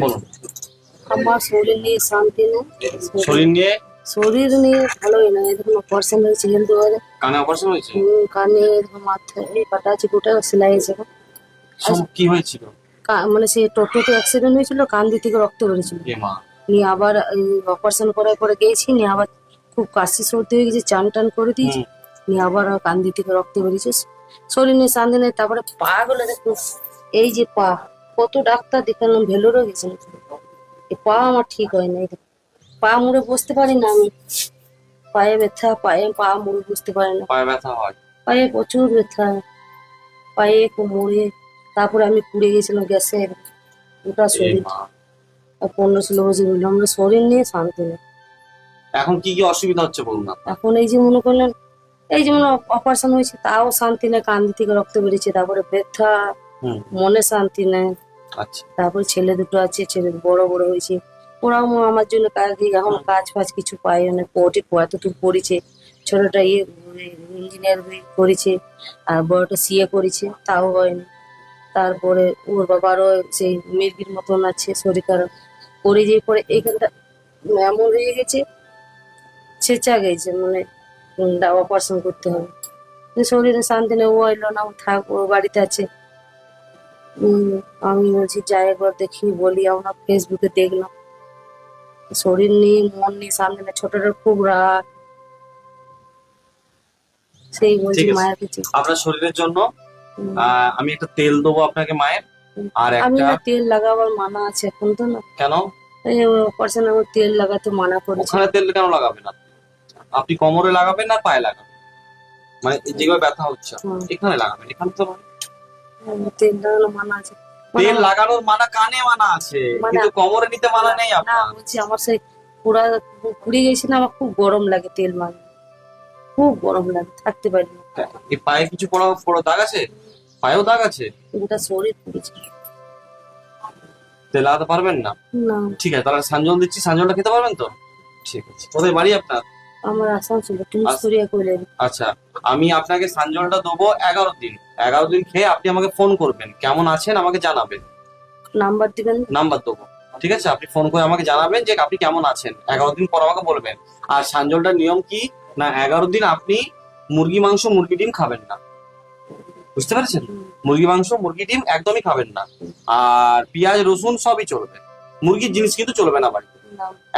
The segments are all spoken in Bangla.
বলুন। আমার শরীর নিয়ে শান্তি নেই। শরীর নিয়ে? শরীর নিয়ে ভালোই না, এরকম অপারেশন হয়েছে কিন্তু কানে অপারেশন হয়েছে? কানে এরকম মাথায় এই কাটা আছে, গোটা সেলাই আছে। কি হয়েছিল? মানে সে টোটোতে অ্যাক্সিডেন্ট হয়েছিল, কান দিয়ে থেকে রক্ত বেরিয়েছিল। এ মা। নিয়ে আবার অপারেশন করার পরে গেছি, নিয়ে আবার খুব কাশি সর্দি হয়ে গেছে, চান টান করে দিয়েছি। নিয়ে আবার কান দিয়ে থেকে রক্ত বেরিয়েছে। শরীর নিয়ে শান্তি নেই। তারপরে পা গুলো দেখো, এই যে পা, কত ডাক্তার দেখালাম, ভেলোরও গেছিলাম, এই পা আমার ঠিক হয় না। এই দেখো, পা মুড়ে বসতে পারি না আমি, পায়ে ব্যথা, পায়ে পা মুড়ে বসতে পারি না, পায়ে ব্যথা হয়? পায়ে প্রচুর ব্যথা, পায়ে কোমরে। তারপরে আমি পুড়ে গেছিলাম গ্যাসের, গোটা এ শরীর। মা। 15-16 বছর বললাম, আমরা শরীর নিয়ে শান্তি নেই। এখন কি কি অসুবিধা হচ্ছে বলুন না? এখন এই যে মনে করলেন, এই যেমন অপারেশন হয়েছে, তাও শান্তি নেই, কান থেকে রক্ত বেরিয়েছে, তারপরে ব্যথা, মনে শান্তি নেই। আচ্ছা। তারপরে ছেলে দুটো আছে, ছেলে বড় বড় হয়েছে, ওরাও আমার জন্য কাজ, এখন কাজ ফাজ কিছু পাই না, পড়ে এতটুকু পড়েছে। ছোটটা ইঞ্জিনিয়ার করেছে, আর বড়টা সিএ করেছে, তাও হয়নি। তারপরে ওর বাবারও সেই মির্গির মতন আছে, শরীর খারাপ করে যে পরে এইখানটা এমন হয়ে গেছে, ছেঁচা গেছে, মানে অপারেশন করতে হবে। শরীরে শান্তি নেই, ও এলো না, ও থাক, ও বাড়িতে আছে। আমি বলছি যাই একবার দেখি, বলি, আমরা ফেসবুকে দেখলাম শরীর নিয়ে মন নিয়ে শান্তি নেই, ছোটটার খুব রাগ, সেই বলছি মায়ের কাছে। আপনার শরীরের জন্য আমি একটা তেল দেবো আপনাকে মায়ের। আর আমি একটা না তেল লাগাবার মানা আছে এখন তো না। কেন? এই অপারেশন আমার তেল লাগাতে মানা করেছে। ওখানে তেল কেন লাগাবেন? আপনি কোমরে লাগাবেন না পায়ে লাগাবেন? মানে যেভাবে ব্যথা হচ্ছে এখানে লাগাবেন, এখানে তো নয়। তেল লাগানো মানা আছে। তেল লাগানোর মানা কানে মানা আছে, কিন্তু কোমরে নিতে মানা নেই না, আপনার। বলছি আমার সেই পুরা পুড়ে গেছে না, আমার খুব গরম লাগে, তেল মানে খুব গরম লাগে, থাকতে পারি না। এই পায়ে কিছু বড় বড় দাগ আছে? পায়েও দাগ আছে? গোটা শরীর পুড়েছে। তেল লাগাতে পারবেন না? না, ঠিক আছে, তাহলে সানজল দিচ্ছি, সানজলটা খেতে পারবেন তো? ঠিক আছে। কোথায় বাড়ি আপনার? আমার আসানসোল টুনিশরিয়া কইলে। আচ্ছা, আমি আপনাকে সানজলটা দেবো 11 দিন। 11 দিন খেয়ে আপনি আমাকে ফোন করবেন, কেমন আছেন আমাকে জানাবেন। নাম্বার দিবেন? নাম্বার দেবো, ঠিক আছে? আপনি ফোন করে আমাকে জানাবেন যে আপনি কেমন আছেন, 11 দিন পর আমাকে বলবেন। আর সানজলটার নিয়ম কি না, 11 দিন আপনি মুরগি মাংস, মুরগি ডিম খাবেন না, বুঝতে পেরেছেন? মুরগি মাংস, মুরগি ডিম একদমই খাবেন না। আর পেঁয়াজ রসুন সবই চলবে, মুরগির জিনিস কিন্তু চলবে না বাড়িতে।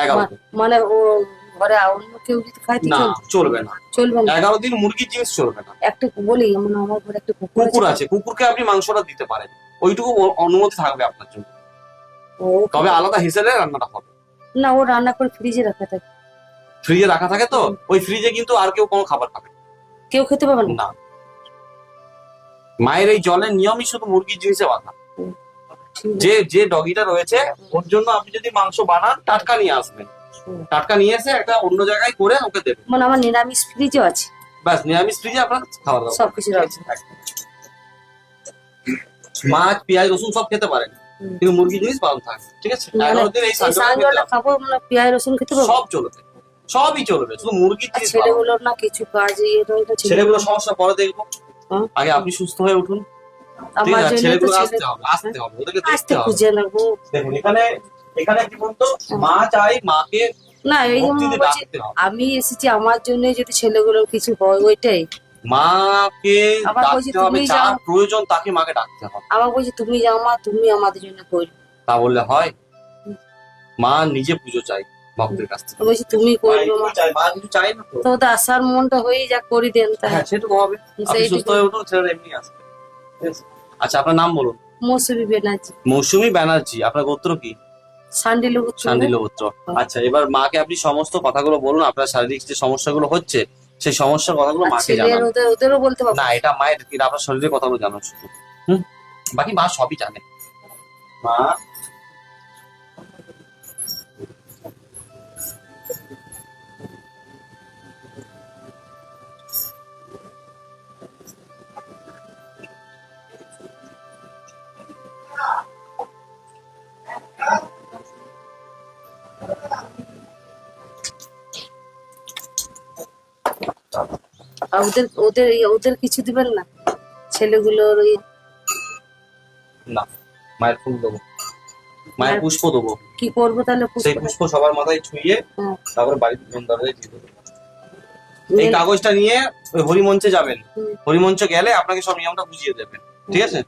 11 দিন মানে ও ঘরে অন্য কেউ যদি খাইতে না, চলবে না। চলবে না, 11 দিন মুরগির জিনিস চলবে না। একটা বলি, এমন আমার ঘরে একটা কুকুর আছে, কুকুরকে আপনি মাংসটা দিতে পারেন, ওইটুকু অনুমতি থাকবে আপনার জন্য, তবে আলাদা হিসেবে রান্নাটা হবে না। ও রান্না করে ফ্রিজে রাখা থাকে। ফ্রিজে রাখা থাকে তো, ওই ফ্রিজে কিন্তু আর কেউ কোনো খাবার খাবে কেউ খেতে পাবে না। মায়ের এই জলের নিয়মই শুধু মুরগির জিনিসে বাঁধা। যে যে ডগিটা রয়েছে ওর জন্য আপনি যদি মাংস বানান, টাটকা নিয়ে আসবেন, টাটকা নিয়ে এসে একটা অন্য জায়গায় করে ওকে দেবেন। মানে আমার নিরামিষ ফ্রিজও আছে, ব্যাস, নিরামিষ ফ্রিজে আপনার খাবার দাবার সবকিছু রয়েছে। মাছ, পেঁয়াজ রসুন সব খেতে পারেন, কিন্তু মুরগি জিনিস বারণ থাকে, ঠিক আছে? 11 দিন এই সানজলটা খাবো, মানে পেঁয়াজ রসুন খেতে পাবো, সব চলবে, সবই চলবে, শুধু মুরগির জিনিস। ছেলেগুলোর না কিছু কাজ, ছেলেগুলো সমস্যা পরে দেখবো, আগে আপনি সুস্থ হয়ে উঠুন। আমার জন্য ছেলেগুলো আসতে হবে, আসতে হবে, ওদেরকে দেখতে হবে। খুঁজে নেবো। দেখুন এখানে, এখানে কি বলতো, মা চাই, মাকে না, এই আমি এসেছি আমার জন্য, যদি ছেলেগুলোর কিছু হয় ওইটাই। মাকে আবার বলছি ডাকতে হবে, যার প্রয়োজন তাকে মাকে ডাকতে হবে। আবার বলছি তুমি যাও মা, তুমি আমাদের জন্য করবে, তা বললে হয়? মা নিজে পুজো চাই ভক্তের কাছ থেকে, বলছি তুমি করবে মা কিছু চাই না তো। তো আসার মনটা হয়ে যা করে দেন, তাই সেটুকু হবে, আপনি সুস্থ হয়ে উঠুন, ছেলেরা এমনি আসবে। আচ্ছা, আপনার নাম বলুন। মৌসুমী ব্যানার্জি। মৌসুমী ব্যানার্জি। আপনার গোত্র কি? শান্ডিল গোত্র। আচ্ছা, এবার মাকে আপনি সমস্ত কথাগুলো বলুন, আপনার শারীরিক যে সমস্যাগুলো হচ্ছে সেই সমস্যার কথাগুলো মাকে জানান। ওদেরও বলতে পারবো না, এটা মায়ের, আপনার শরীরের কথাগুলো জানান শুধু। বাকি মা সবই জানে। মা ওদের ওদের ওদের কিছু দিবেন না, ছেলেগুলোর না, মায়ের ফুল দেবো। মায়ের পুষ্প দেবো, কি করবো তাহলে সেই পুষ্পটা? পুষ্প সবার মাথায় ছুঁয়ে হ্যাঁ। তারপরে বাড়ির মেন দরজায় দিয়ে দেবো। এই কাগজটা নিয়ে ওই হরিমঞ্চে যাবেন, হুম। হরিমঞ্চ গেলে আপনাকে সব নিয়মটা বুঝিয়ে দেবেন, ঠিক আছে?